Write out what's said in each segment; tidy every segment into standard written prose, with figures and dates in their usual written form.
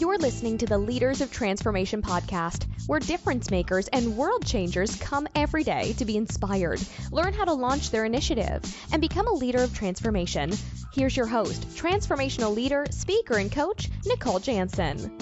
You're listening to the Leaders of Transformation podcast, where difference makers and world changers come every day to be inspired, learn how to launch their initiative, and become a leader of transformation. Here's your host, transformational leader, speaker, and coach, Nicole Jansen.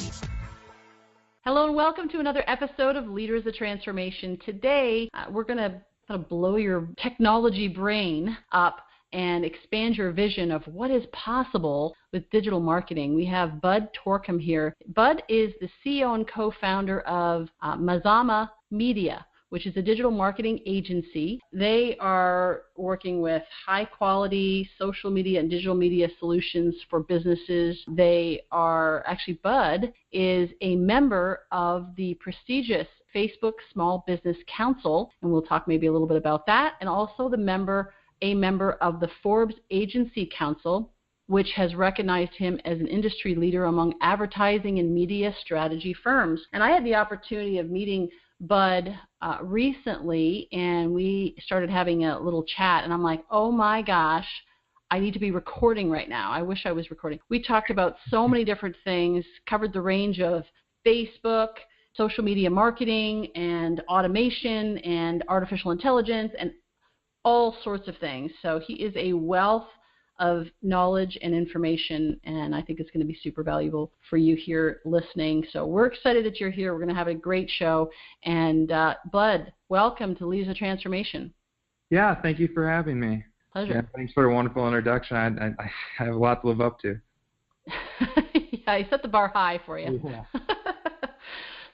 Hello and welcome to another episode of Leaders of Transformation. Today, we're going to kind of blow your technology brain up and expand your vision of what is possible with digital marketing. We have Bud Torkham here. Bud is the CEO and co-founder of Mazama Media, which is a digital marketing agency. They are working with high-quality social media and digital media solutions for businesses. Bud is a member of the prestigious Facebook Small Business Council, and we'll talk maybe a little bit about that, and also a member of the Forbes Agency Council, which has recognized him as an industry leader among advertising and media strategy firms. And I had the opportunity of meeting Bud recently, and we started having a little chat, and I'm like, oh my gosh, I need to be recording right now. I wish I was recording. We talked about so many different things, covered the range of Facebook, social media marketing, and automation, and artificial intelligence, and all sorts of things. So he is a wealth of knowledge and information, and I think it's going to be super valuable for you here listening. So we're excited that you're here. We're going to have a great show. And Bud, welcome to Leaders of Transformation. Yeah, thank you for having me. Pleasure. Yeah, thanks for a wonderful introduction. I have a lot to live up to. Yeah, I set the bar high for you. Yeah.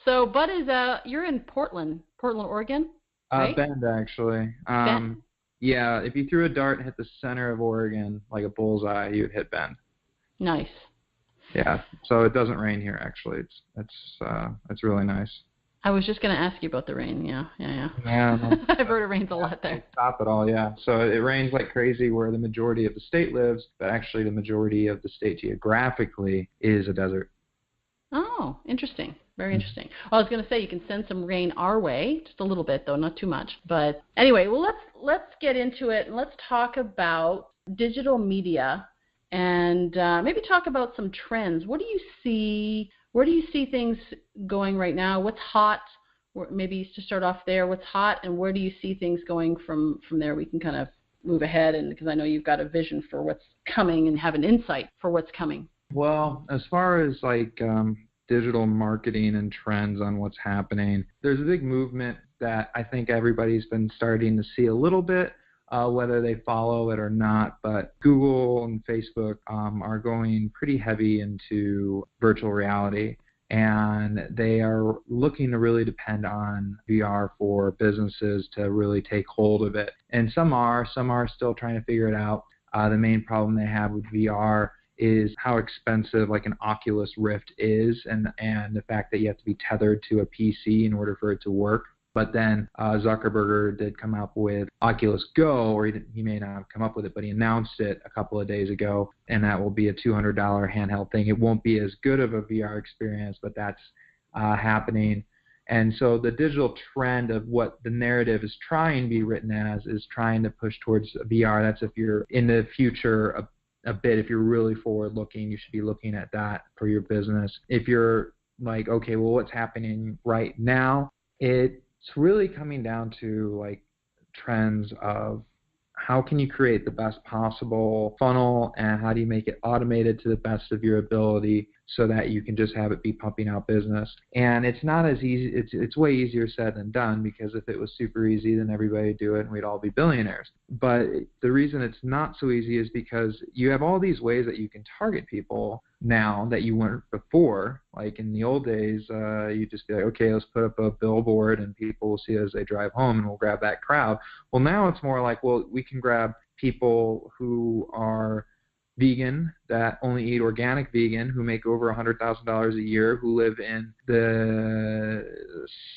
So Bud is you're in Portland, Oregon, right? Bend, actually. Bend. Yeah, if you threw a dart and hit the center of Oregon like a bullseye, you would hit Bend. Nice. Yeah, so it doesn't rain here, actually. It's really nice. I was just going to ask you about the rain. Yeah. No, I've heard it rains a lot there. Stop it all, yeah. So it rains like crazy where the majority of the state lives, but actually the majority of the state geographically is a desert. Oh, interesting. Very interesting. Well, I was going to say you can send some rain our way, just a little bit though, not too much. But anyway, well, let's get into it and let's talk about digital media and maybe talk about some trends. What do you see? Where do you see things going right now? What's hot? Maybe to start off there, what's hot, and where do you see things going from there? We can kind of move ahead, and because I know you've got a vision for what's coming and have an insight for what's coming. Well, as far as digital marketing and trends on what's happening, there's a big movement that I think everybody's been starting to see a little bit, whether they follow it or not, but Google and Facebook are going pretty heavy into virtual reality, and they are looking to really depend on VR for businesses to really take hold of it. And some are still trying to figure it out. The main problem they have with VR is how expensive like an Oculus Rift is, and the fact that you have to be tethered to a PC in order for it to work. But then Zuckerberg did come up with Oculus Go, or he may not have come up with it, but he announced it a couple of days ago, and that will be a $200 handheld thing. It won't be as good of a VR experience, but that's happening. And so the digital trend of what the narrative is trying to be written as is trying to push towards VR. That's if you're in the future a bit, if you're really forward looking, you should be looking at that for your business. If you're like, okay, well, what's happening right now? It's really coming down to trends of how can you create the best possible funnel, and how do you make it automated to the best of your ability so that you can just have it be pumping out business. And it's not as easy. It's way easier said than done, because if it was super easy, then everybody would do it and we'd all be billionaires. But the reason it's not so easy is because you have all these ways that you can target people now that you weren't before. Like in the old days, you'd just be like, okay, let's put up a billboard and people will see it as they drive home and we'll grab that crowd. Well, now it's more like, well, we can grab people who are vegan, that only eat organic vegan, who make over $100,000 a year, who live in the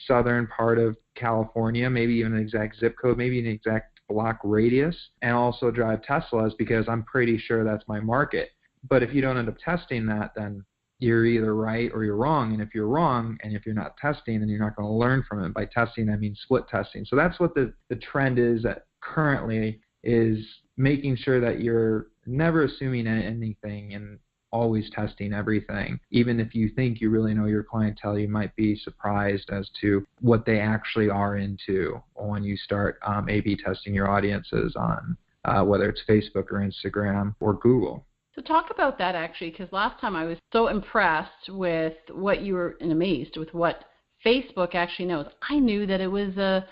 southern part of California, maybe even an exact zip code, maybe an exact block radius, and also drive Teslas, because I'm pretty sure that's my market. But if you don't end up testing that, then you're either right or you're wrong. And if you're wrong, and if you're not testing, then you're not going to learn from it. By testing, I mean split testing. So that's what the trend is that currently is making sure that you're never assuming anything, and always testing everything. Even if you think you really know your clientele, you might be surprised as to what they actually are into when you start A/B testing your audiences on whether it's Facebook or Instagram or Google. So talk about that actually, because last time I was so impressed with what you were and amazed with what Facebook actually knows. I knew that it was a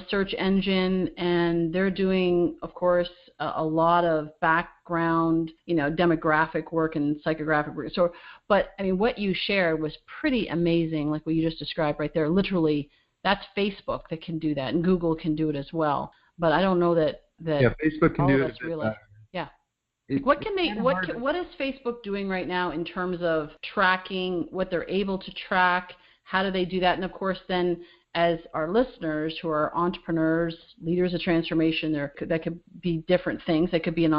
search engine, and they're doing, of course, a lot of background, demographic work and psychographic work. So, but I mean, what you shared was pretty amazing, like what you just described right there. Literally, that's Facebook that can do that, and Google can do it as well. But I don't know that Facebook can all do of it. us realize. Yeah. What is Facebook doing right now in terms of tracking what they're able to track? How do they do that? And of course, then as our listeners who are entrepreneurs, leaders of transformation, that could be different things. They could be an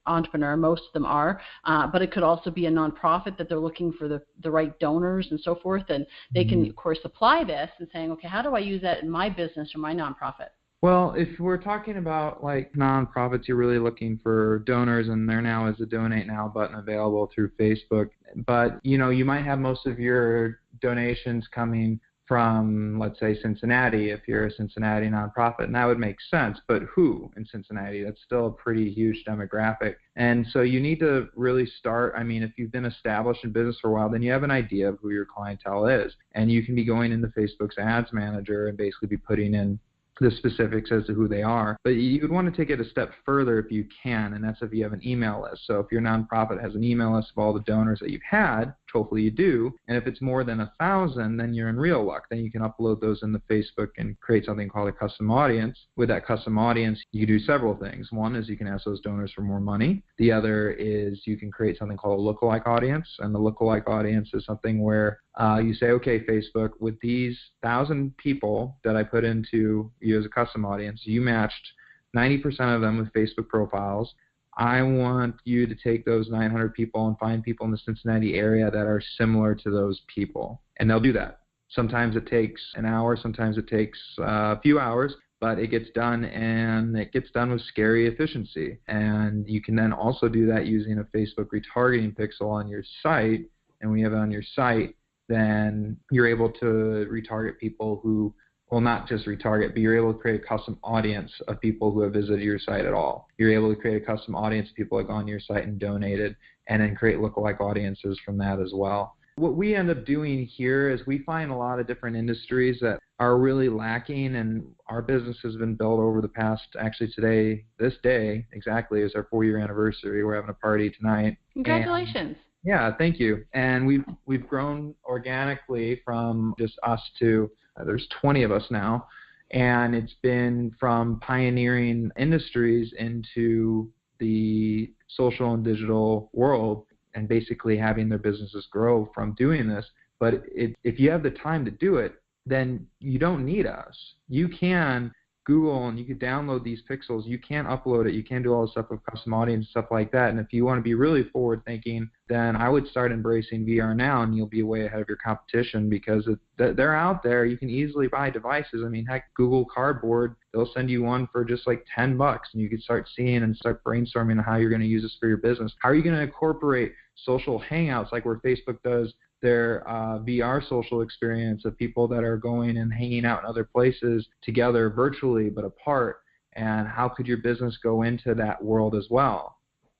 entrepreneur. Most of them are. But it could also be a nonprofit that they're looking for the right donors and so forth. And they can, of course, apply this and saying, okay, how do I use that in my business or my nonprofit? Well, if we're talking about like nonprofits, you're really looking for donors, and there now is a Donate Now button available through Facebook. But, you might have most of your donations coming from, let's say, Cincinnati, if you're a Cincinnati nonprofit, and that would make sense. But who in Cincinnati? That's still a pretty huge demographic. And so you need to really start, if you've been established in business for a while, then you have an idea of who your clientele is. And you can be going into Facebook's Ads Manager and basically be putting in the specifics as to who they are. But you would want to take it a step further if you can, and that's if you have an email list. So if your nonprofit has an email list of all the donors that you've had, which hopefully you do, and if it's more than 1,000, then you're in real luck. Then you can upload those into Facebook and create something called a custom audience. With that custom audience, you can do several things. One is you can ask those donors for more money. The other is you can create something called a lookalike audience, and the lookalike audience is something where you say, okay, Facebook, with these 1,000 people that I put into you as a custom audience, you matched 90% of them with Facebook profiles. I want you to take those 900 people and find people in the Cincinnati area that are similar to those people. And they'll do that. Sometimes it takes an hour, sometimes it takes a few hours, but it gets done, and it gets done with scary efficiency. And you can then also do that using a Facebook retargeting pixel on your site. And when you have it on your site, then you're able to retarget people who, well, not just retarget, but you're able to create a custom audience of people who have visited your site at all. You're able to create a custom audience of people who have gone to your site and donated, and then create lookalike audiences from that as well. What we end up doing here is we find a lot of different industries that are really lacking, and our business has been built over the past, actually today, this day, exactly, is our 4-year anniversary. We're having a party tonight. Congratulations. Yeah, thank you. And we've grown organically from just us to there's 20 of us now, and it's been from pioneering industries into the social and digital world, and basically having their businesses grow from doing this. But if you have the time to do it, then you don't need us. You can Google and you can download these pixels. You can upload it. You can do all the stuff with custom audience and stuff like that. And if you want to be really forward thinking, then I would start embracing VR now, and you'll be way ahead of your competition, because they're out there. You can easily buy devices. Heck, Google Cardboard, they'll send you one for just like $10, and you can start seeing and start brainstorming on how you're going to use this for your business. How are you going to incorporate social hangouts like where Facebook does their VR social experience of people that are going and hanging out in other places together virtually but apart, and how could your business go into that world as well?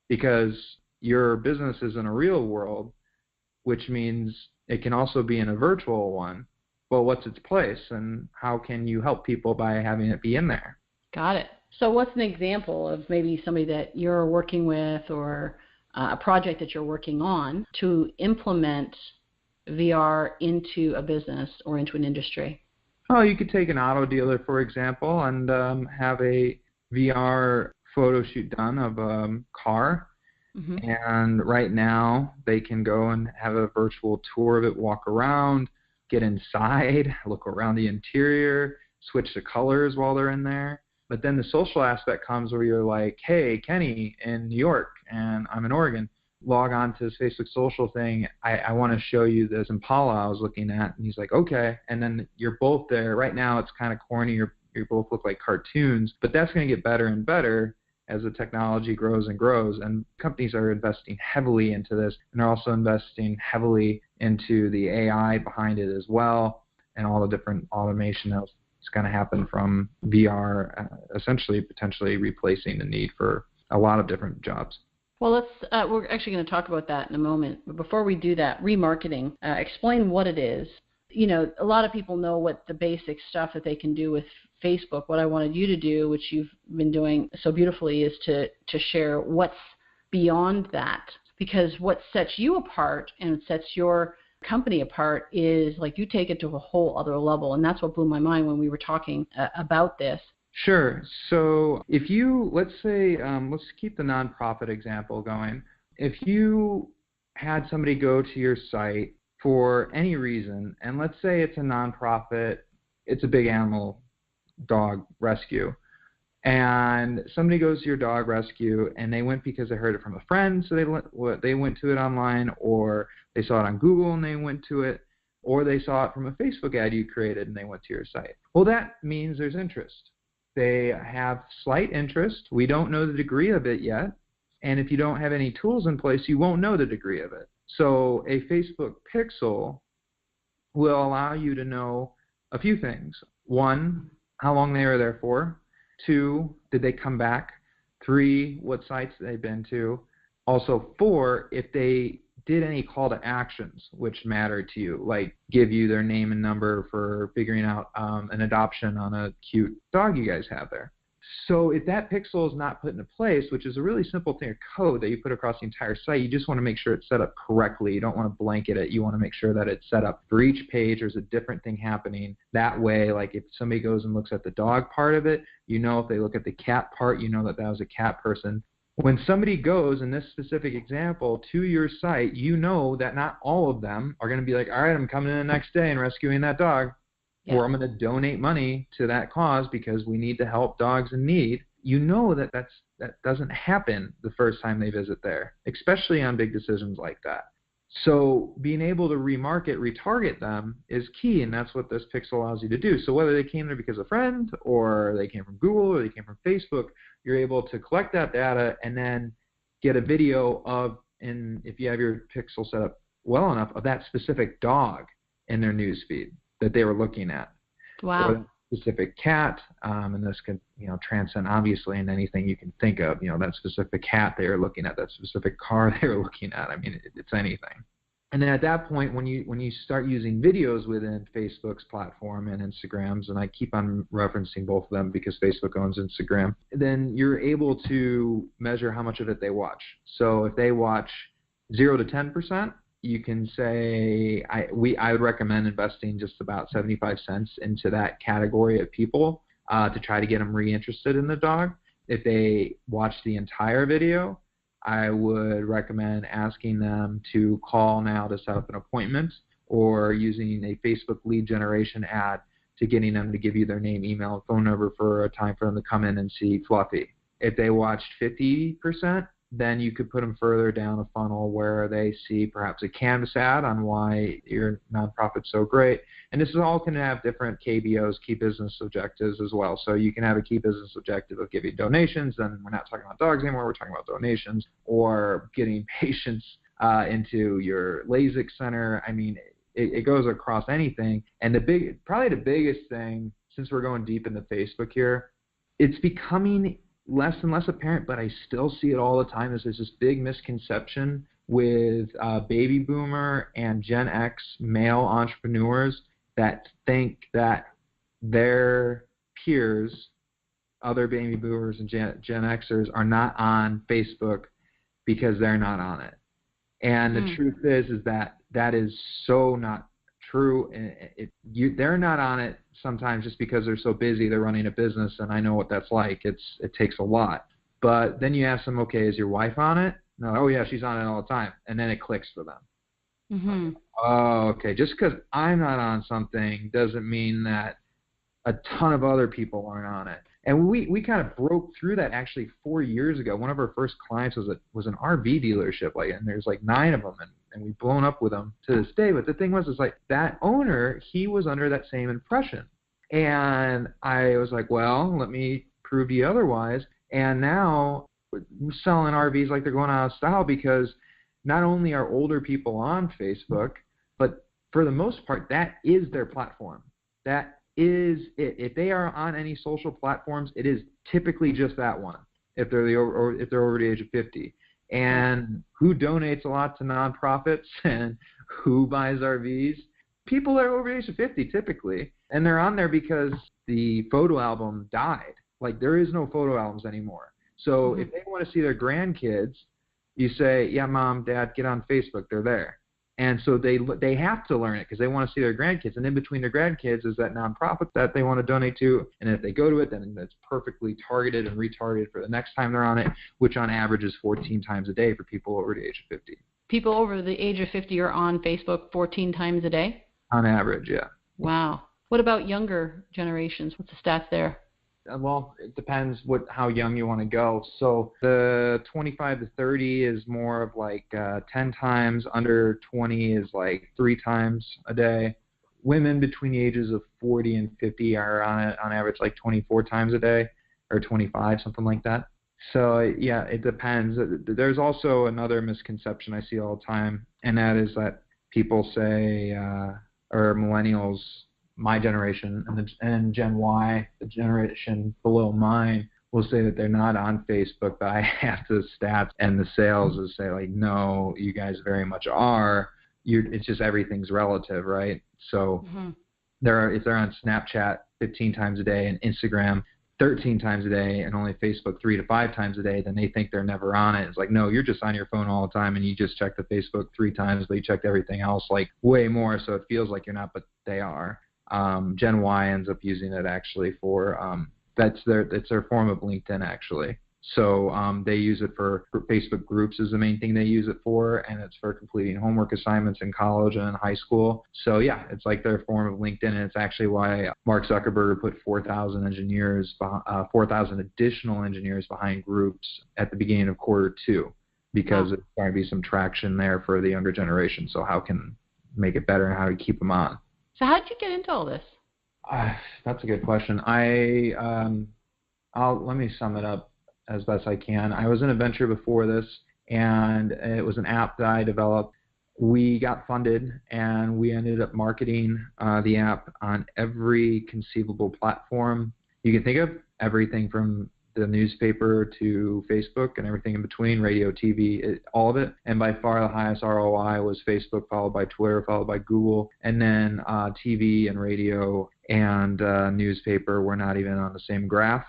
Because your business is in a real world, which means it can also be in a virtual one. Well, what's its place, and how can you help people by having it be in there? Got it. So what's an example of maybe somebody that you're working with, or a project that you're working on to implement VR into a business or into an industry? Oh, you could take an auto dealer, for example, and have a VR photo shoot done of a car. Mm-hmm. And right now they can go and have a virtual tour of it, walk around, get inside, look around the interior, switch the colors while they're in there. But then the social aspect comes where you're like, hey, Kenny in New York, and I'm in Oregon. Log on to this Facebook social thing. I want to show you this Impala I was looking at. And he's like, okay. And then you're both there. Right now it's kind of corny. You both look like cartoons. But that's going to get better and better as the technology grows and grows. And companies are investing heavily into this, and they're also investing heavily into the AI behind it as well, and all the different automation that's going to happen from VR, essentially potentially replacing the need for a lot of different jobs. Well, we're actually going to talk about that in a moment. But before we do that, remarketing, explain what it is. You know, a lot of people know what the basic stuff that they can do with Facebook. What I wanted you to do, which you've been doing so beautifully, is to share what's beyond that. Because what sets you apart and sets your company apart is, like, you take it to a whole other level. And that's what blew my mind when we were talking about this. Sure. So if you, let's say, let's keep the nonprofit example going. If you had somebody go to your site for any reason, and let's say it's a nonprofit, it's a big animal dog rescue, and somebody goes to your dog rescue and they went because they heard it from a friend, so they went to it online, or they saw it on Google and they went to it, or they saw it from a Facebook ad you created and they went to your site. Well, that means there's interest. They have slight interest. We don't know the degree of it yet. And if you don't have any tools in place, you won't know the degree of it. So a Facebook pixel will allow you to know a few things. 1, how long they were there for. 2, did they come back? 3, what sites they've been to. Also 4, if they did any call to actions which matter to you, like give you their name and number for figuring out an adoption on a cute dog you guys have there. So if that pixel is not put into place, which is a really simple thing of code that you put across the entire site, you just want to make sure it's set up correctly. You don't want to blanket it. You want to make sure that it's set up for each page. There's a different thing happening. That way, like if somebody goes and looks at the dog part of it, you know, if they look at the cat part, you know that that was a cat person. When somebody goes, in this specific example, to your site, you know that not all of them are going to be like, all right, I'm coming in the next day and rescuing that dog, or I'm going to donate money to that cause because we need to help dogs in need. You know that that doesn't happen the first time they visit there, especially on big decisions like that. So being able to retarget them is key, and that's what this pixel allows you to do. So whether they came there because of a friend, or they came from Google, or they came from Facebook, you're able to collect that data and then get a video of, and if you have your pixel set up well enough, of that specific dog in their news feed that they were looking at. Wow. Or that specific cat, and this could, you know, transcend obviously in anything you can think of. You know, that specific cat they were looking at, that specific car they were looking at. I mean, it's anything. And then at that point, when you start using videos within Facebook's platform and Instagram's, and I keep on referencing both of them because Facebook owns Instagram, then you're able to measure how much of it they watch. So if they watch 0 to 10%, you can say I would recommend investing just about 75 cents into that category of people to try to get them reinterested in the dog. If they watch the entire video, I would recommend asking them to call now to set up an appointment, or using a Facebook lead generation ad to getting them to give you their name, email, and phone number for a time for them to come in and see Fluffy. If they watched 50%, then you could put them further down a funnel where they see perhaps a Canvas ad on why your nonprofit's so great. And this is all going to have different KBOs, key business objectives as well. So you can have a key business objective of giving donations, then we're not talking about dogs anymore, we're talking about donations, or getting patients into your LASIK center. I mean, it goes across anything. And probably the biggest thing, since we're going deep into Facebook here, it's becoming less and less apparent, but I still see it all the time, is there's this big misconception with baby boomer and Gen X male entrepreneurs that think that their peers, other baby boomers and Gen Xers, are not on Facebook because they're not on it. And the truth is that is so not true. They're not on it sometimes just because they're so busy, they're running a business, and I know what that's like. It takes a lot. But then you ask them, okay, is your wife on it? No, oh yeah, she's on it all the time. And then it clicks for them. Mm-hmm. Oh, okay, just because I'm not on something doesn't mean that a ton of other people aren't on it. And we kind of broke through that actually 4 years ago. One of our first clients was an RV dealership, and there's like 9 of them, and we've blown up with them to this day. But the thing was, like that owner, he was under that same impression. And I was like, well, let me prove you otherwise. And now we're selling RVs like they're going out of style because not only are older people on Facebook, but for the most part, that is their platform. That is it. If they are on any social platforms, it is typically just that one. If they're if they're over the age of 50, and who donates a lot to nonprofits and who buys RVs? People that are over the age of 50 typically, and they're on there because the photo album died. Like there is no photo albums anymore. So if they want to see their grandkids, you say, yeah, Mom, Dad, get on Facebook. They're there. And so they have to learn it because they want to see their grandkids. And in between their grandkids is that nonprofit that they want to donate to. And if they go to it, then it's perfectly targeted and retargeted for the next time they're on it, which on average is 14 times a day for people over the age of 50. People over the age of 50 are on Facebook 14 times a day? On average, yeah. Wow. What about younger generations? What's the stats there? Well, it depends how young you want to go. So the 25 to 30 is more of like 10 times. Under 20 is like 3 times a day. Women between the ages of 40 and 50 are on it on average like 24 times a day, or 25, something like that. So yeah, it depends. There's also another misconception I see all the time, and that is that people say, or millennials, my generation, and Gen Y, the generation below mine, will say that they're not on Facebook, but I have the stats and the sales to say, like, no, you guys very much are. It's just everything's relative, right? So if they're on Snapchat 15 times a day and Instagram 13 times a day and only Facebook 3 to 5 times a day, then they think they're never on it. It's like, no, you're just on your phone all the time and you just check the Facebook 3 times, but you checked everything else like way more, so it feels like you're not, but they are. Gen Y ends up using it actually for it's their form of LinkedIn actually. So they use it for Facebook groups is the main thing they use it for, and it's for completing homework assignments in college and in high school. So yeah, it's like their form of LinkedIn, and it's actually why Mark Zuckerberg put 4,000 additional engineers behind groups at the beginning of Q2, because it's going to be some traction there for the younger generation. So how can make it better and how to keep them on? So how did you get into all this? That's a good question. Let me sum it up as best I can. I was in a venture before this, and it was an app that I developed. We got funded, and we ended up marketing the app on every conceivable platform you can think of, everything from the newspaper to Facebook and everything in between, radio, TV, all of it. And by far the highest ROI was Facebook, followed by Twitter, followed by Google. And then TV and radio and newspaper were not even on the same graph.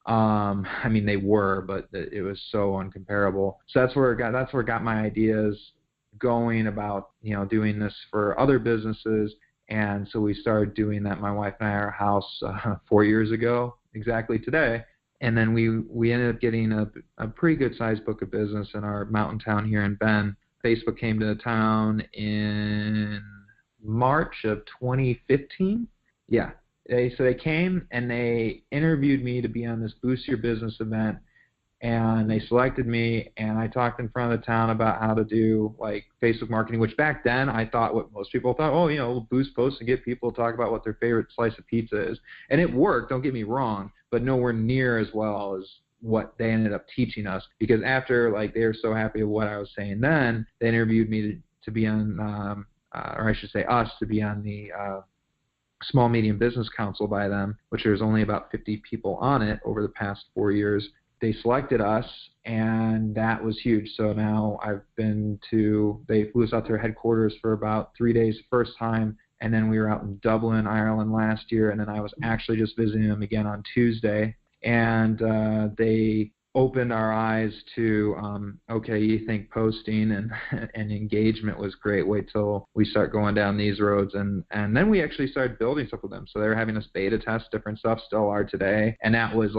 I mean, they were, but it was so uncomparable. So that's where it got my ideas going about, doing this for other businesses. And so we started doing that, my wife and I, at our house 4 years ago, exactly today. And then we ended up getting a pretty good sized book of business in our mountain town here in Bend. Facebook came to the town in March of 2015. Yeah. So they came and they interviewed me to be on this Boost Your Business event, and they selected me, and I talked in front of the town about how to do like Facebook marketing, which back then I thought what most people thought, we'll boost posts and get people to talk about what their favorite slice of pizza is. And it worked, don't get me wrong, but nowhere near as well as what they ended up teaching us, because after they were so happy with what I was saying then, they interviewed me to be on, or I should say us, to be on the Small Medium Business Council by them, which there's only about 50 people on it over the past 4 years. They selected us, and that was huge. So now they flew us out to their headquarters for about 3 days the first time, and then we were out in Dublin, Ireland last year, and then I was actually just visiting them again on Tuesday. And they opened our eyes to, you think posting and engagement was great. Wait till we start going down these roads. And then we actually started building stuff with them. So they were having us beta test different stuff, still are today. And that was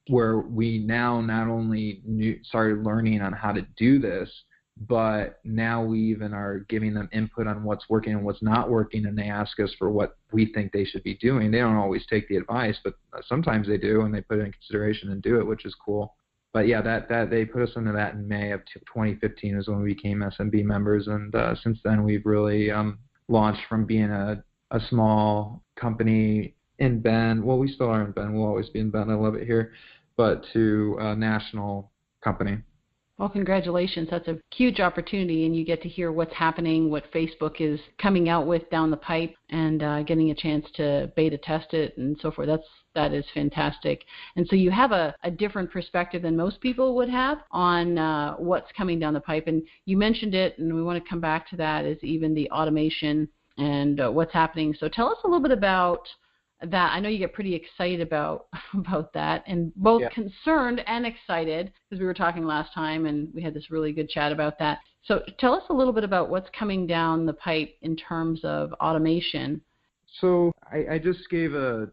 where we now not only started learning on how to do this, but now we even are giving them input on what's working and what's not working, and they ask us for what we think they should be doing. They don't always take the advice, but sometimes they do, and they put it in consideration and do it, which is cool. But yeah, that they put us into that in May of 2015 is when we became SMB members, and since then we've really launched from being a small company in Bend. Well, we still are in Bend. We'll always be in Bend. I love it here. but to a national company. Well, congratulations. That's a huge opportunity, and you get to hear what's happening, what Facebook is coming out with down the pipe, and getting a chance to beta test it and so forth. That is fantastic. And so you have a different perspective than most people would have on what's coming down the pipe. And you mentioned it, and we want to come back to that, is even the automation and what's happening. So tell us a little bit about that. I know you get pretty excited about that, and both concerned and excited, because we were talking last time and we had this really good chat about that. So tell us a little bit about what's coming down the pipe in terms of automation. So I just gave a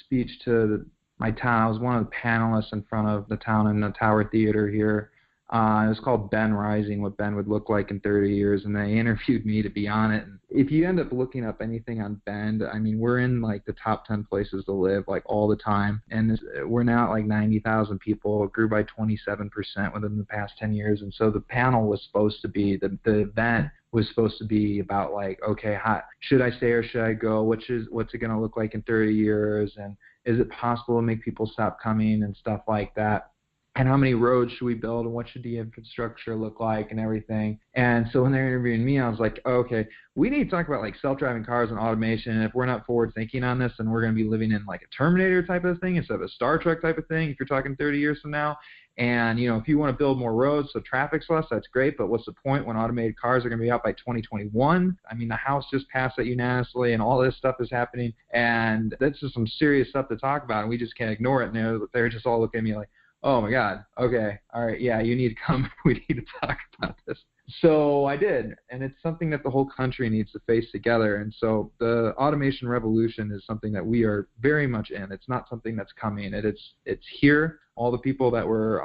speech to my town. I was one of the panelists in front of the town in the Tower Theater here. It was called Ben Rising, what Ben would look like in 30 years, and they interviewed me to be on it. And if you end up looking up anything on Bend, I mean, we're in like the top 10 places to live like all the time, and we're now at like 90,000 people. It grew by 27% within the past 10 years, and so the panel was supposed to be, the event was supposed to be about like, okay, should I stay or should I go? What's it going to look like in 30 years? And is it possible to make people stop coming and stuff like that? And how many roads should we build, and what should the infrastructure look like, and everything. And so when they're interviewing me, I was like, okay, we need to talk about like self-driving cars and automation. And if we're not forward thinking on this, then we're going to be living in like a Terminator type of thing instead of a Star Trek type of thing, if you're talking 30 years from now. And, you know, if you want to build more roads so traffic's less, that's great, but what's the point when automated cars are going to be out by 2021? I mean, the House just passed that unanimously, and all this stuff is happening, and that's just some serious stuff to talk about, and we just can't ignore it. And they're just all looking at me like, oh my God, okay, all right, yeah, you need to come. We need to talk about this. So I did, and it's something that the whole country needs to face together. And so the automation revolution is something that we are very much in. It's not something that's coming. It's here. All the people that were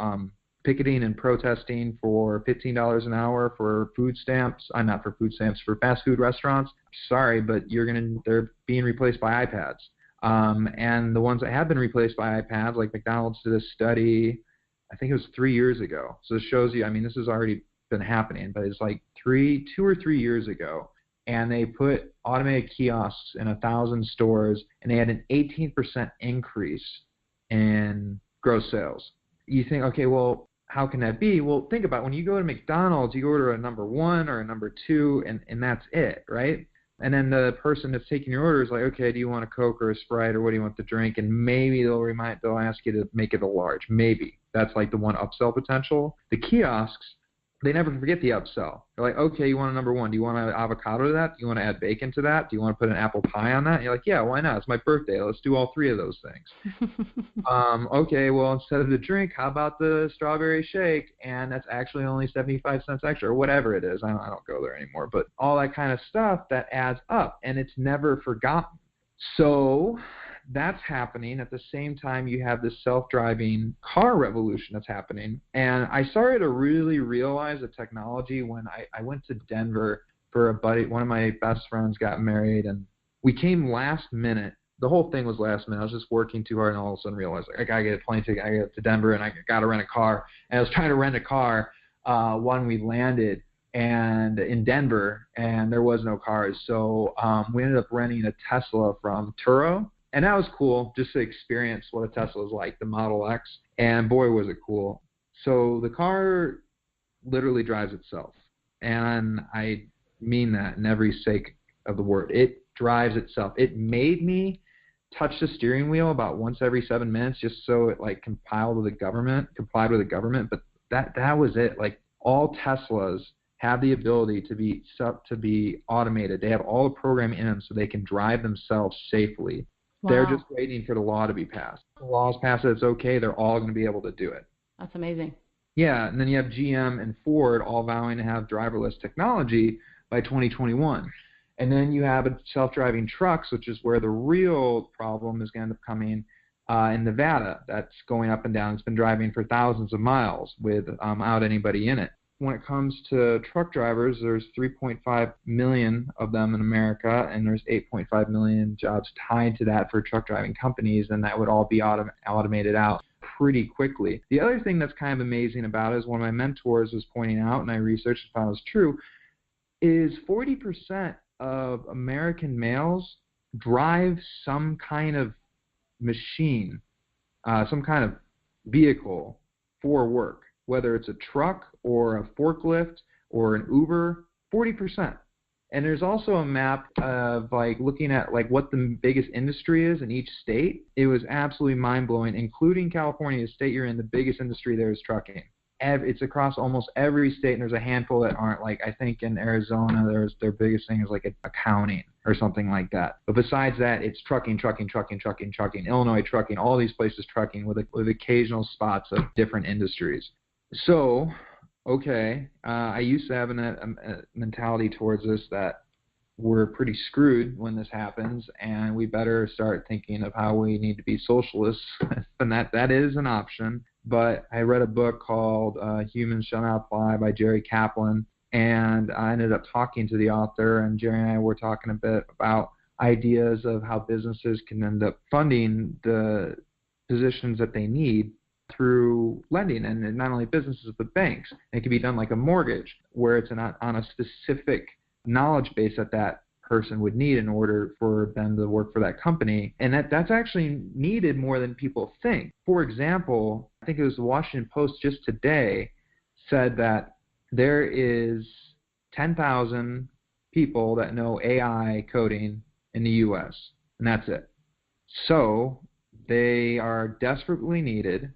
picketing and protesting for $15 an hour for food stamps, not for food stamps, for fast food restaurants, sorry, but they're being replaced by iPads. And the ones that have been replaced by iPads, like McDonald's did a study, I think it was 3 years ago. So it shows you, I mean, this has already been happening, but it's like 2 or 3 years ago. And they put automated kiosks in 1,000 stores, and they had an 18% increase in gross sales. You think, okay, well, how can that be? Well, think about it. When you go to McDonald's, you order a number 1 or a number 2, and that's it, right? And then the person that's taking your order is like, okay, do you want a Coke or a Sprite, or what do you want to drink? And maybe they'll ask you to make it a large. Maybe. That's like the one upsell potential. The kiosks, they never forget the upsell. They're like, okay, you want a number 1. Do you want an avocado to that? Do you want to add bacon to that? Do you want to put an apple pie on that? And you're like, yeah, why not? It's my birthday. Let's do all 3 of those things. Okay, well, instead of the drink, how about the strawberry shake? And that's actually only 75 cents extra, or whatever it is. I don't go there anymore. But all that kind of stuff, that adds up, and it's never forgotten. So that's happening. At the same time, you have this self-driving car revolution that's happening. And I started to really realize the technology when I went to Denver for a buddy. One of my best friends got married, and we came last minute. The whole thing was last minute. I was just working too hard, and all of a sudden realized, like, I got to get a plane ticket. I got to get to Denver, and I got to rent a car. And I was trying to rent a car when we landed and in Denver, and there was no cars. So we ended up renting a Tesla from Turo. And that was cool, just to experience what a Tesla is like, the Model X. And boy, was it cool. So the car literally drives itself. And I mean that in every sake of the word. It drives itself. It made me touch the steering wheel about once every 7 minutes just so it like complied with the government. But that was it. Like, all Teslas have the ability to be automated. They have all the programming in them so they can drive themselves safely. Wow. They're just waiting for the law to be passed. The law is passed, it's okay, they're all going to be able to do it. That's amazing. Yeah, and then you have GM and Ford all vowing to have driverless technology by 2021. And then you have self-driving trucks, which is where the real problem is going to end up coming in Nevada. That's going up and down. It's been driving for thousands of miles without anybody in it. When it comes to truck drivers, there's 3.5 million of them in America, and there's 8.5 million jobs tied to that for truck driving companies, and that would all be automated out pretty quickly. The other thing that's kind of amazing about it is one of my mentors was pointing out, and I researched and found it was true, is 40% of American males drive some kind of machine, some kind of vehicle for work, whether it's a truck or a forklift or an Uber, 40%. And there's also a map of like looking at like what the biggest industry is in each state. It was absolutely mind-blowing, including California, the state you're in. The biggest industry there is trucking. It's across almost every state, and there's a handful that aren't. Like I think in Arizona, their biggest thing is like accounting or something like that. But besides that, it's trucking. Illinois trucking, all these places trucking with occasional spots of different industries. So, okay, I used to have a mentality towards this that we're pretty screwed when this happens, and we better start thinking of how we need to be socialists, and that is an option. But I read a book called Humans Shall Not Fly by Jerry Kaplan, and I ended up talking to the author, and Jerry and I were talking a bit about ideas of how businesses can end up funding the positions that they need through lending, and not only businesses but banks. And it can be done like a mortgage, where it's on a specific knowledge base that person would need in order for them to work for that company, and that's actually needed more than people think. For example, I think it was the Washington Post just today said that there is 10,000 people that know AI coding in the U.S., and that's it. So they are desperately needed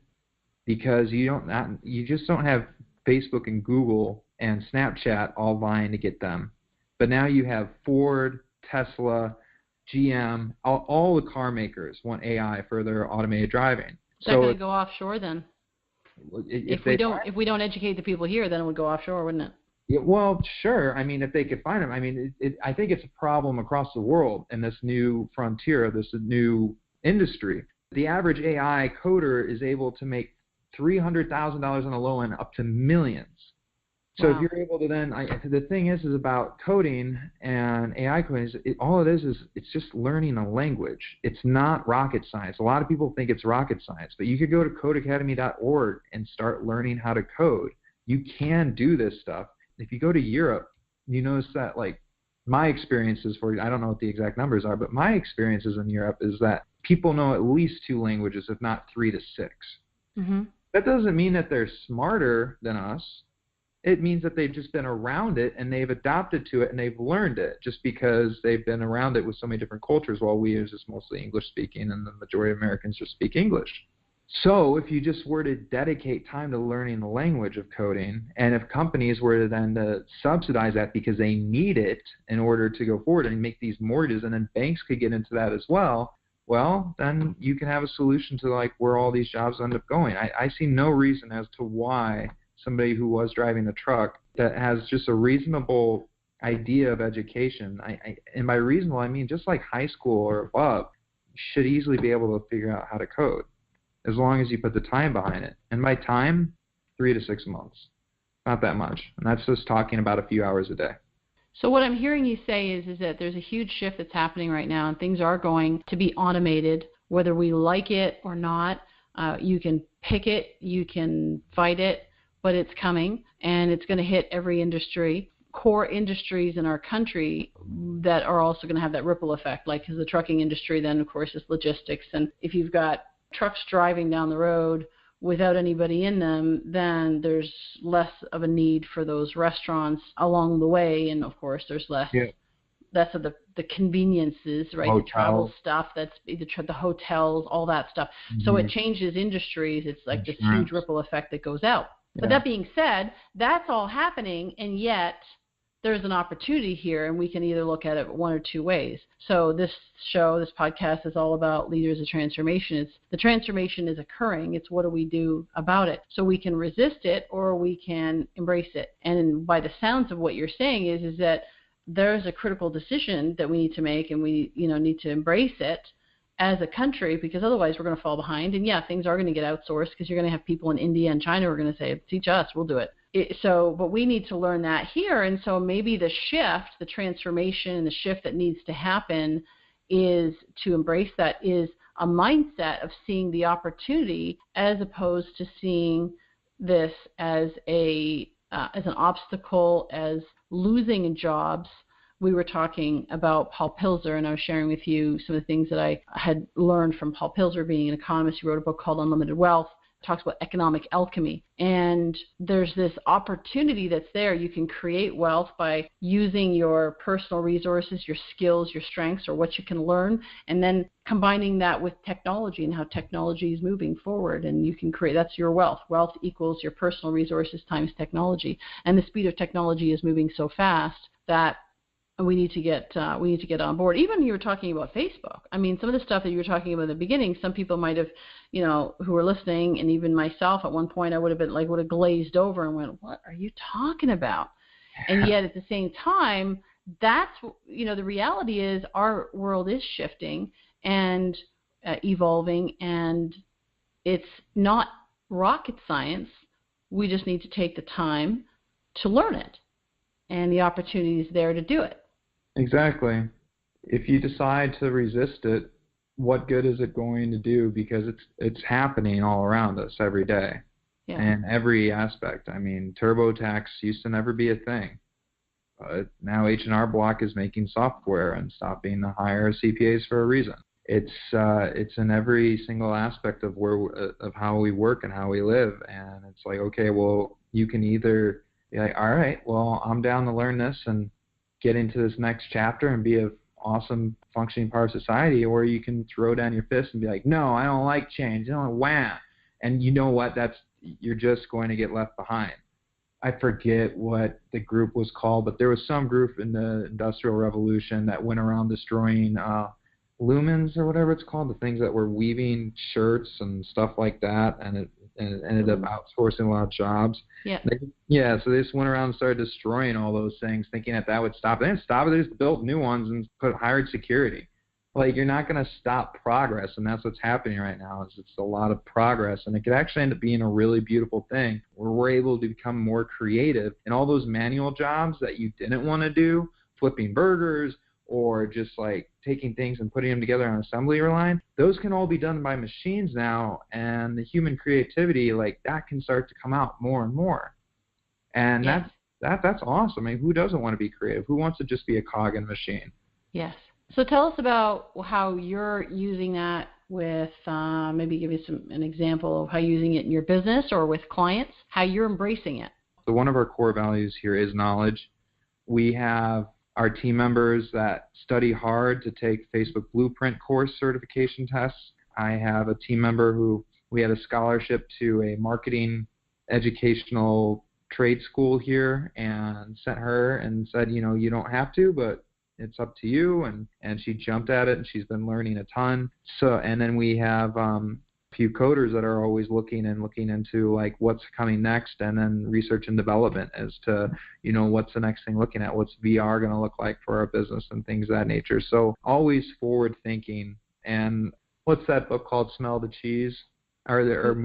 because you just don't have Facebook and Google and Snapchat all vying to get them. But now you have Ford, Tesla, GM, all the car makers want AI for their automated driving. Is that going to go offshore then? If we don't educate the people here, then it would go offshore, wouldn't it? Yeah, well, sure. I mean, if they could find them. I mean, I think it's a problem across the world in this new frontier, this new industry. The average AI coder is able to make $300,000 on a low end up to millions. So If you're able to then, the thing is about coding and AI coding, all it is it's just learning a language. It's not rocket science. A lot of people think it's rocket science, but you could go to codeacademy.org and start learning how to code. You can do this stuff. If you go to Europe, you notice that, like, my experiences I don't know what the exact numbers are, but my experiences in Europe is that people know at least 2 languages, if not 3 to 6. Mm-hmm. That doesn't mean that they're smarter than us. It means that they've just been around it and they've adopted to it and they've learned it just because they've been around it with so many different cultures, while we are just mostly English speaking and the majority of Americans just speak English. So if you just were to dedicate time to learning the language of coding, and if companies were to then subsidize that because they need it in order to go forward and make these mortgages, and then banks could get into that as well, then you can have a solution to like where all these jobs end up going. I see no reason as to why somebody who was driving a truck that has just a reasonable idea of education, and by reasonable I mean just like high school or above, should easily be able to figure out how to code, as long as you put the time behind it. And by time, 3 to 6 months. Not that much. And that's just talking about a few hours a day. So what I'm hearing you say is that there's a huge shift that's happening right now, and things are going to be automated, whether we like it or not. You can pick it, you can fight it, but it's coming, and it's going to hit every industry. Core industries in our country that are also going to have that ripple effect, like the trucking industry, then of course is logistics. And if you've got trucks driving down the road without anybody in them, then there's less of a need for those restaurants along the way, and of course there's less of the conveniences, right? Hotels. The travel stuff, that's the hotels, all that stuff. Mm-hmm. So it changes industries. It's like this huge ripple effect that goes out. Yeah. But that being said, that's all happening, and yet there's an opportunity here, and we can either look at it one or two ways. So this podcast is all about leaders of transformation. The transformation is occurring. It's what do we do about it? So we can resist it or we can embrace it. And by the sounds of what you're saying is that there's a critical decision that we need to make, and we need to embrace it as a country, because otherwise we're going to fall behind. And things are going to get outsourced, because you're going to have people in India and China who are going to say, teach us, we'll do it. But we need to learn that here. And so maybe the shift, the transformation, and the shift that needs to happen is to embrace that, is a mindset of seeing the opportunity as opposed to seeing this as an obstacle, as losing jobs. We were talking about Paul Pilzer, and I was sharing with you some of the things that I had learned from Paul Pilzer, being an economist. He wrote a book called Unlimited Wealth, talks about economic alchemy. And there's this opportunity that's there. You can create wealth by using your personal resources, your skills, your strengths, or what you can learn, and then combining that with technology and how technology is moving forward. And you can create, that's your wealth. Wealth equals your personal resources times technology. And the speed of technology is moving so fast that we need to get on board. Even you were talking about Facebook. I mean, some of the stuff that you were talking about in the beginning, some people might have, who were listening, and even myself at one point, I would have glazed over and went, "What are you talking about?" And yet at the same time, that's, the reality is our world is shifting and evolving, and it's not rocket science. We just need to take the time to learn it, and the opportunity is there to do it. Exactly. If you decide to resist it, what good is it going to do? Because it's happening all around us every day, in every aspect. I mean, TurboTax used to never be a thing. But now H&R Block is making software and stopping to hire CPAs for a reason. It's in every single aspect of of how we work and how we live. And it's like, okay, well, you can either be like, all right, well, I'm down to learn this and get into this next chapter and be an awesome functioning part of society, or you can throw down your fist and be like, no, I don't like change. Wham. And you know what? You're just going to get left behind. I forget what the group was called, but there was some group in the Industrial Revolution that went around destroying lumens or whatever it's called, the things that were weaving shirts and stuff like that, and it ended up outsourcing a lot of jobs. Yeah. So they just went around and started destroying all those things, thinking that would stop it. They didn't stop it. They just built new ones and hired security. Like, you're not going to stop progress, and that's what's happening right now. It's a lot of progress, and it could actually end up being a really beautiful thing where we're able to become more creative, and all those manual jobs that you didn't want to do, flipping burgers or just like taking things and putting them together on an assembly line, those can all be done by machines now, and the human creativity, like, that can start to come out more and more. And that's awesome. I mean, who doesn't want to be creative? Who wants to just be a cog in a machine? Yes. So tell us about how you're using that with, maybe give you an example of how you're using it in your business or with clients, how you're embracing it. So one of our core values here is knowledge. We have our team members that study hard to take Facebook Blueprint course certification tests. I have a team member who we had a scholarship to a marketing educational trade school here, and sent her and said, you don't have to, but it's up to you, and she jumped at it, and she's been learning a ton. So, and then we have a few coders that are always looking into like what's coming next, and then research and development as to what's the next thing looking at, what's VR going to look like for our business and things of that nature. So always forward thinking. And what's that book called? Smell the Cheese? Who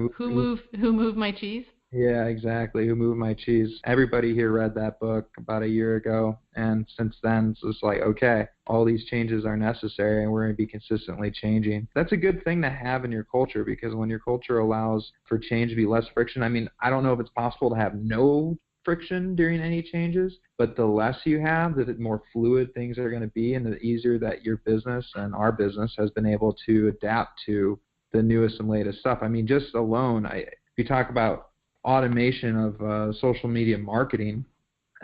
moved my cheese? Yeah, exactly. Who Moved My Cheese? Everybody here read that book about a year ago, and since then it's just like, okay, all these changes are necessary, and we're going to be consistently changing. That's a good thing to have in your culture, because when your culture allows for change to be less friction, I mean, I don't know if it's possible to have no friction during any changes, but the less you have, the more fluid things are going to be, and the easier that your business and our business has been able to adapt to the newest and latest stuff. I mean, just alone, if you talk about automation of social media marketing,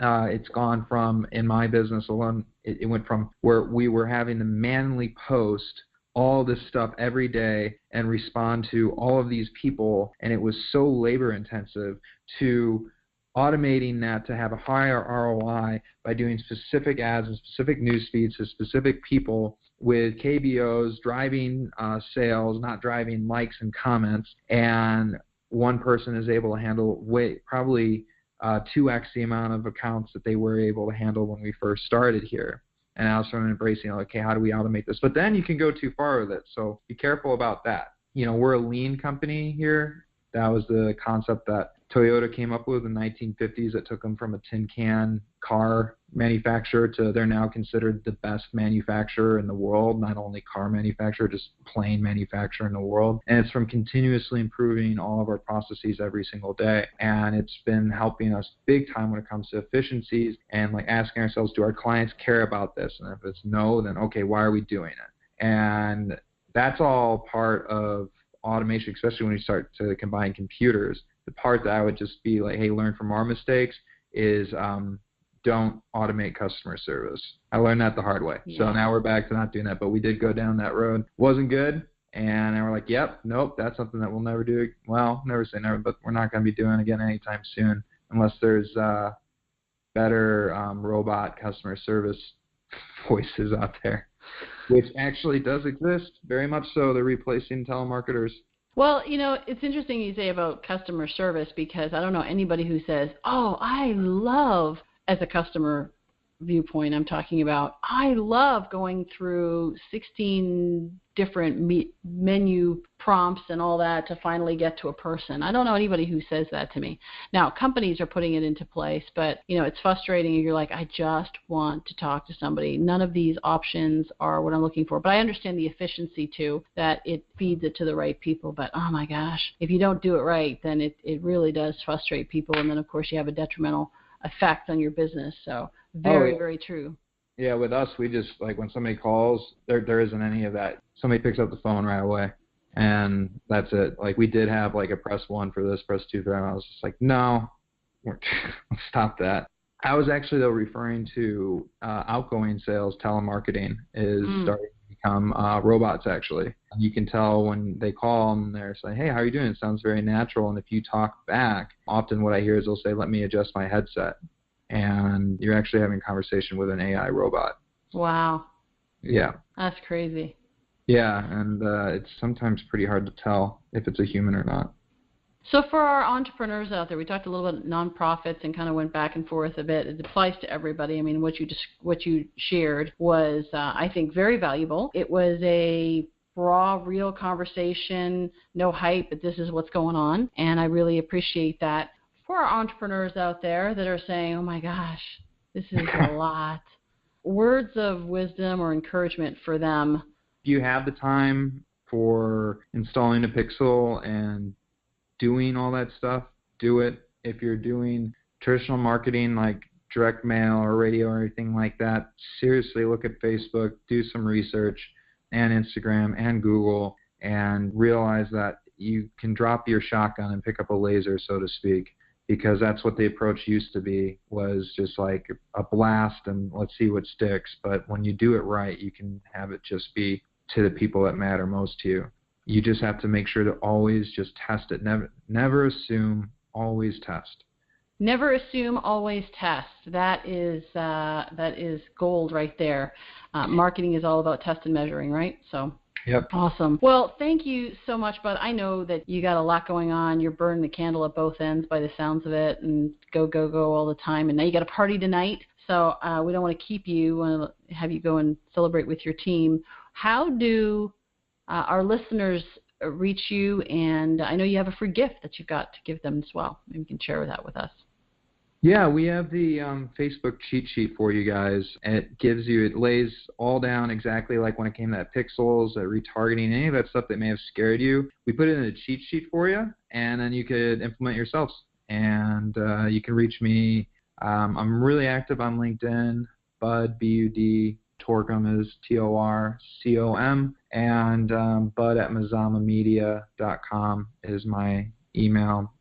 it's gone from, in my business alone, it went from where we were having to manually post all this stuff every day and respond to all of these people, and it was so labor intensive, to automating that to have a higher ROI by doing specific ads and specific news feeds to specific people with KBOs, driving sales, not driving likes and comments, and one person is able to handle probably 2x the amount of accounts that they were able to handle when we first started here. And I was sort of embracing, okay, how do we automate this? But then you can go too far with it, so be careful about that. We're a lean company here. That was the concept that Toyota came up with in the 1950s. It took them from a tin can car manufacturer to they're now considered the best manufacturer in the world, not only car manufacturer, just plain manufacturer in the world. And it's from continuously improving all of our processes every single day. And it's been helping us big time when it comes to efficiencies and like asking ourselves, do our clients care about this? And if it's no, then okay, why are we doing it? And that's all part of automation, especially when you start to combine computers. The part that I would just be like, hey, learn from our mistakes is don't automate customer service. I learned that the hard way. Yeah. So now we're back to not doing that, but we did go down that road. Wasn't good. And then we're like, yep, nope, that's something that we'll never do. Well, never say never, but we're not going to be doing again anytime soon unless there's better robot customer service voices out there, which actually does exist, very much so. They're replacing telemarketers. Well, it's interesting you say about customer service because I don't know anybody who says, oh, I love, as a customer viewpoint I'm talking about, I love going through 16 different menu prompts and all that to finally get to a person. I don't know anybody who says that to me. Now, companies are putting it into place, but, it's frustrating. You're like, I just want to talk to somebody. None of these options are what I'm looking for. But I understand the efficiency, too, that it feeds it to the right people. But, oh, my gosh, if you don't do it right, then it really does frustrate people. And then, of course, you have a detrimental effect on your business. So very, very true. Yeah, with us, we just, like, when somebody calls, there isn't any of that. Somebody picks up the phone right away, and that's it. Like, we did have, like, a press 1 for this, press 2 for that. I was just like, no, stop that. I was actually, though, referring to outgoing sales, telemarketing is starting to become robots, actually. You can tell when they call and they're saying, hey, how are you doing? It sounds very natural. And if you talk back, often what I hear is they'll say, let me adjust my headset. And you're actually having a conversation with an AI robot. Wow. Yeah. That's crazy. Yeah, and it's sometimes pretty hard to tell if it's a human or not. So for our entrepreneurs out there, we talked a little bit about nonprofits and kind of went back and forth a bit. It applies to everybody. I mean, what you shared was, I think, very valuable. It was a raw, real conversation, no hype, but this is what's going on, and I really appreciate that. For our entrepreneurs out there that are saying, oh my gosh, this is a lot, words of wisdom or encouragement for them. If you have the time for installing a Pixel and doing all that stuff, do it. If you're doing traditional marketing like direct mail or radio or anything like that, seriously look at Facebook, do some research, and Instagram and Google, and realize that you can drop your shotgun and pick up a laser, so to speak. Because that's what the approach used to be, was just like a blast and let's see what sticks. But when you do it right, you can have it just be to the people that matter most to you. You just have to make sure to always just test it. Never assume, always test. Never assume, always test. That is gold right there. Marketing is all about test and measuring, right? So. Yep. Awesome. Well, thank you so much, Bud. I know that you got a lot going on. You're burning the candle at both ends by the sounds of it, and go all the time. And now you got a party tonight, so we don't want to keep you. We want to have you go and celebrate with your team. How do our listeners reach you? And I know you have a free gift that you've got to give them as well. Maybe you can share that with us. Yeah, we have the Facebook cheat sheet for you guys. It lays all down exactly like when it came to that pixels, retargeting, any of that stuff that may have scared you. We put it in a cheat sheet for you, and then you could implement yourselves. And you can reach me. I'm really active on LinkedIn, Bud, B-U-D, Torcom is T-O-R-C-O-M, and Bud at mazamamedia.com is my email.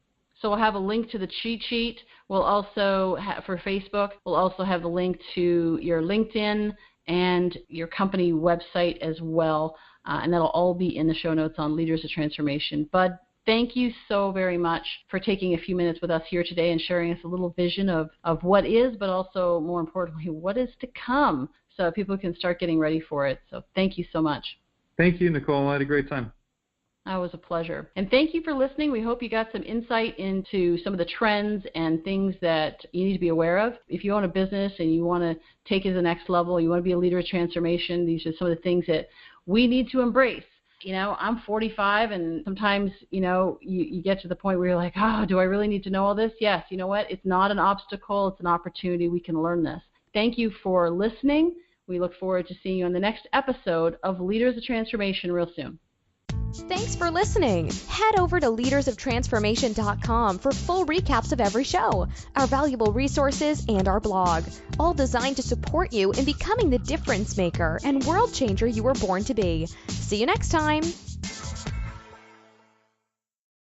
So we'll have a link to the cheat sheet. We'll also, for Facebook, we'll also have the link to your LinkedIn and your company website as well. And that'll all be in the show notes on Leaders of Transformation. Bud, thank you so very much for taking a few minutes with us here today and sharing us a little vision of what is, but also, more importantly, what is to come, so people can start getting ready for it. So thank you so much. Thank you, Nicole. I had a great time. That was a pleasure. And thank you for listening. We hope you got some insight into some of the trends and things that you need to be aware of. If you own a business and you want to take it to the next level, you want to be a leader of transformation, these are some of the things that we need to embrace. I'm 45, and sometimes, you get to the point where you're like, oh, do I really need to know all this? Yes, you know what? It's not an obstacle. It's an opportunity. We can learn this. Thank you for listening. We look forward to seeing you on the next episode of Leaders of Transformation real soon. Thanks for listening. Head over to leadersoftransformation.com for full recaps of every show, our valuable resources, and our blog, all designed to support you in becoming the difference maker and world changer you were born to be. See you next time.